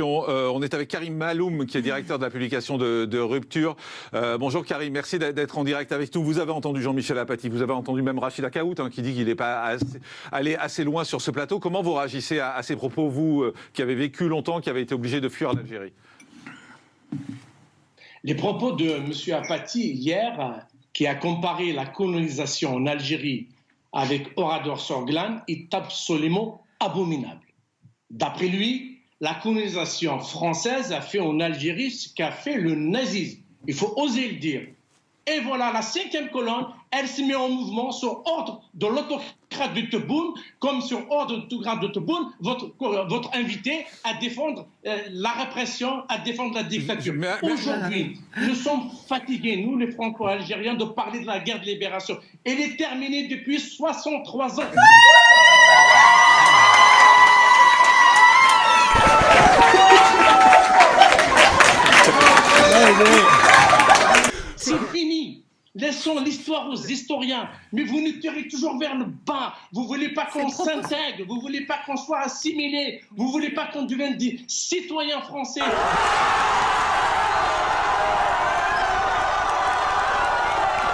On est avec Karim Maloum, qui est directeur de la publication de Rupture. Bonjour Karim, merci d'être en direct avec nous. Vous avez entendu Jean-Michel Apathy, vous avez entendu même Rachida Kaout, qui dit qu'il n'est pas allé assez loin sur ce plateau. Comment vous réagissez à ces propos, vous qui avez vécu longtemps, qui avez été obligé de fuir l'Algérie? Les propos de M. Apathy hier, qui a comparé la colonisation en Algérie avec Orador Sorglan, est absolument abominable. D'après lui, la colonisation française a fait en Algérie ce qu'a fait le nazisme. Il faut oser le dire. Et voilà, la 5e colonne, elle se met en mouvement sur ordre de l'autocrate de Tebboune, comme sur ordre de l'autocrate de Tebboune, votre invité à défendre la répression, à défendre la dictature. Aujourd'hui, nous sommes fatigués, nous les Franco-Algériens, de parler de la guerre de libération. Elle est terminée depuis 63 ans. C'est fini. Laissons l'histoire aux historiens. Mais vous nous tirez toujours vers le bas. Vous ne voulez pas qu'on s'intègre. Vous ne voulez pas qu'on soit assimilé. Vous ne voulez pas qu'on devienne des citoyens français.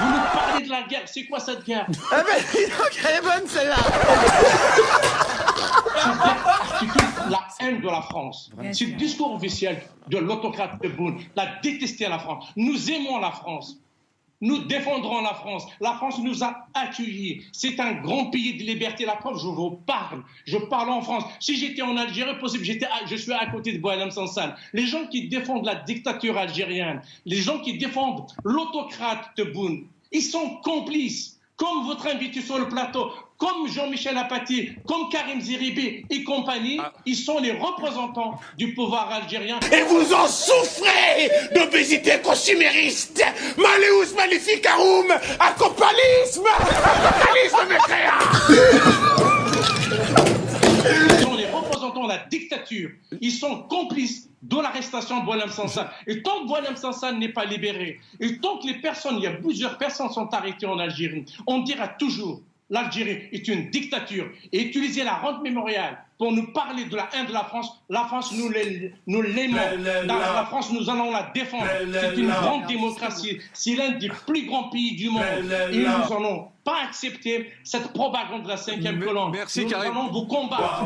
Vous nous parlez de la guerre. C'est quoi cette guerre? Ah ben, elle est bonne celle-là. C'est la haine de la France. C'est le discours officiel de l'autocrate Tebboune, la détester la France. Nous aimons la France. Nous défendrons la France. La France nous a accueillis. C'est un grand pays de liberté. La preuve, je vous parle. Je parle en France. Si j'étais en Algérie, possible, je suis à côté de Boualem Sansal. Les gens qui défendent la dictature algérienne, les gens qui défendent l'autocrate Tebboune, ils sont complices. Comme votre invité sur le plateau, comme Jean-Michel Apathy, comme Karim Zeribi et compagnie, ils sont les représentants du pouvoir algérien. Et vous en souffrez d'obésité consumériste, Maléus Maleficarum, acopalisme mécréant. Ils sont les représentants de la dictature. Ils sont complices de l'arrestation de Boualem Sansal. Et tant que Boualem Sansal n'est pas libéré, et tant que il y a plusieurs personnes sont arrêtées en Algérie, on dira toujours l'Algérie est une dictature. Et utiliser la rente mémoriale pour nous parler de la haine de la France, nous l'aimons. La France, nous allons la défendre. C'est une grande démocratie. C'est l'un des plus grands pays du monde. Et nous n'allons pas accepter cette propagande de la 5e colonne. Merci, nous allons vous combattre.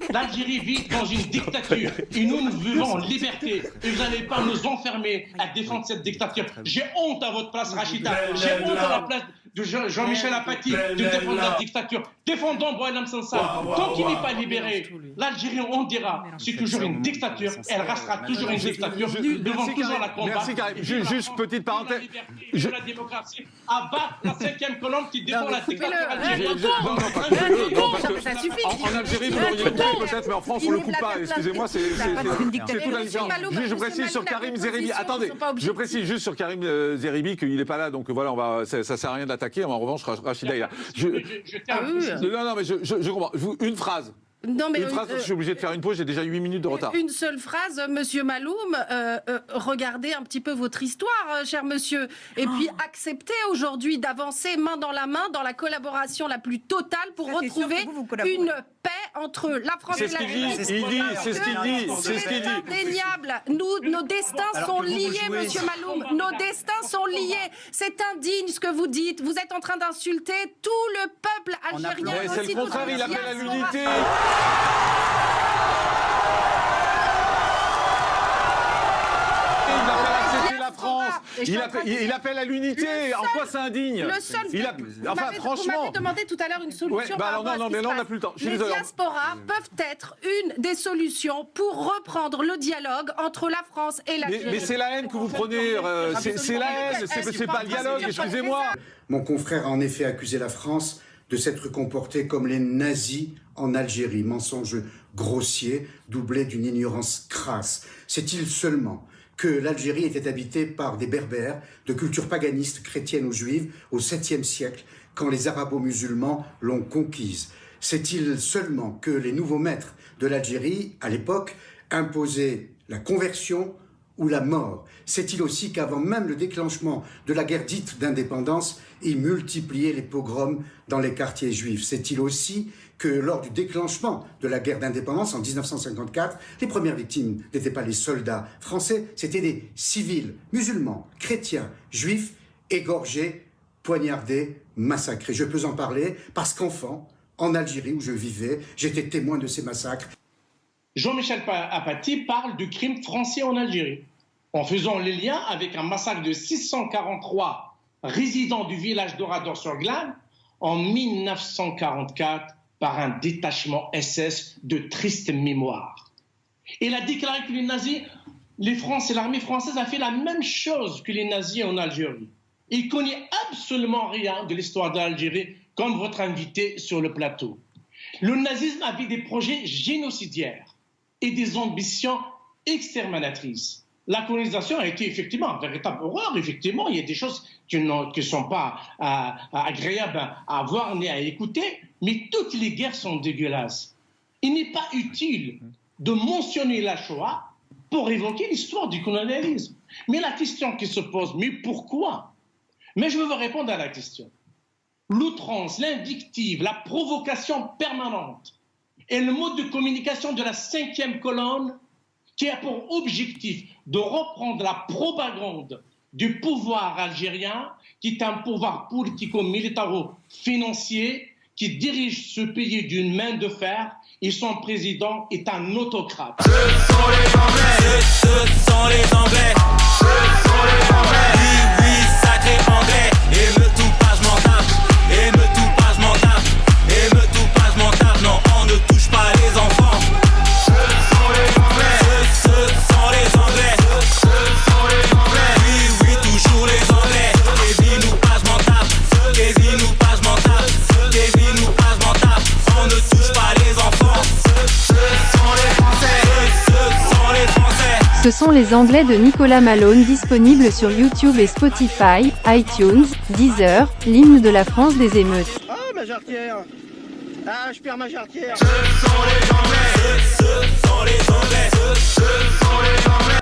L'Algérie vit dans une dictature et nous vivons en liberté. Et vous n'allez pas nous enfermer à défendre cette dictature. J'ai honte à votre place, Rachida. J'ai honte à la place de Jean-Michel Apathy de défendre la dictature. Défendons Boualem Sansal. Tant qu'il n'est pas libéré, l'Algérie, on dira, c'est toujours une dictature. Elle restera toujours une dictature. Nous devons toujours la combattre. Merci, Karim. Juste petite parenthèse. De la démocratie. Abattre la 5e colonne qui défend la dictature algérienne. Ça suffit. En Algérie, vous l'auriez coupé peut-être, mais en France, on ne le coupe pas. Excusez-moi, c'est toute la différence. Je précise sur Karim Zeribi. Attendez, je précise juste sur Karim Zeribi qu'il n'est pas là, donc voilà, ça ne sert à rien de l'attaquer. En revanche, Rachida est là. Non, mais je comprends. Une phrase. Non, mais une phrase, je suis obligé de faire une pause, j'ai déjà 8 minutes de retard. Une seule phrase, monsieur Maloum, regardez un petit peu votre histoire, cher monsieur, et puis acceptez aujourd'hui d'avancer main dans la main dans la collaboration la plus totale pour retrouver une paix entre la France et l'Algérie. C'est ce qu'il dit. C'est indéniable. Nos destins sont liés, monsieur Maloum. Nos destins sont liés. C'est indigne ce que vous dites. Vous êtes en train d'insulter tout le peuple algérien. C'est le contraire, il appelle à l'unité. Il appelle à l'unité. En quoi c'est indigne? Le seul vous m'avez demandé tout à l'heure une solution. Non, mais là, on n'a plus le temps. Les diasporas peuvent être une des solutions pour reprendre le dialogue entre la France et l'Algérie. Mais c'est la haine que vous prenez. C'est la haine, c'est pas le dialogue, excusez-moi. Mon confrère a en effet accusé la France de s'être comportée comme les nazis en Algérie. Mensonge grossier, doublé d'une ignorance crasse. Sait-il seulement que l'Algérie était habitée par des berbères de culture paganiste chrétienne ou juive au 7e siècle, quand les arabo-musulmans l'ont conquise? Sait-il seulement que les nouveaux maîtres de l'Algérie, à l'époque, imposaient la conversion ou la mort? Sait-il aussi qu'avant même le déclenchement de la guerre dite d'indépendance, il multipliait les pogroms dans les quartiers juifs? Sait-il aussi que lors du déclenchement de la guerre d'indépendance en 1954, les premières victimes n'étaient pas les soldats français, c'était des civils, musulmans, chrétiens, juifs, égorgés, poignardés, massacrés? Je peux en parler parce qu'enfant, en Algérie où je vivais, j'étais témoin de ces massacres. Jean-Michel Apathy parle du crime français en Algérie, en faisant le lien avec un massacre de 643 résidents du village d'Orador-sur-Glane en 1944 par un détachement SS de triste mémoire. Il a déclaré que les nazis, les Français, l'armée française a fait la même chose que les nazis en Algérie. Il ne connaît absolument rien de l'histoire de l'Algérie, comme votre invité sur le plateau. Le nazisme avait des projets génocidaires et des ambitions exterminatrices. La colonisation a été effectivement une véritable horreur. Effectivement, il y a des choses qui ne sont pas agréables à voir ni à écouter, mais toutes les guerres sont dégueulasses. Il n'est pas utile de mentionner la Shoah pour évoquer l'histoire du colonialisme. Mais la question qui se pose, mais pourquoi? Mais je veux vous répondre à la question. L'outrance, l'invective, la provocation permanente est le mode de communication de la 5e colonne qui a pour objectif de reprendre la propagande du pouvoir algérien, qui est un pouvoir politico-militaro-financier qui dirige ce pays d'une main de fer et son président est un autocrate. Ce sont les Anglais, ce sont les Anglais, ce sont les Anglais. Oui, oui, sacré anglais, et me tout pas, je m'en tape, et me tout pas, je m'en tape, et me tout pas, je m'en tape, non, on ne touche pas les enfants. Ce sont les Anglais, ce sont les Anglais, ce sont les Anglais. Oui, oui, toujours les Anglais, Kevin ou pas, je m'en tape, Kevin ou pas, je m'en tape, Kevin ou pas, je m'en tape, on ne touche pas les enfants. Ce sont les Français, ce sont les Français. Ce sont les Anglais de Nicolas Malone, disponibles sur YouTube et Spotify, iTunes, Deezer, l'hymne de la France des émeutes. Oh, ma jarretière. Ah, je perds ma jarretière. Ce sont les Anglais, ce sont les Anglais, ce sont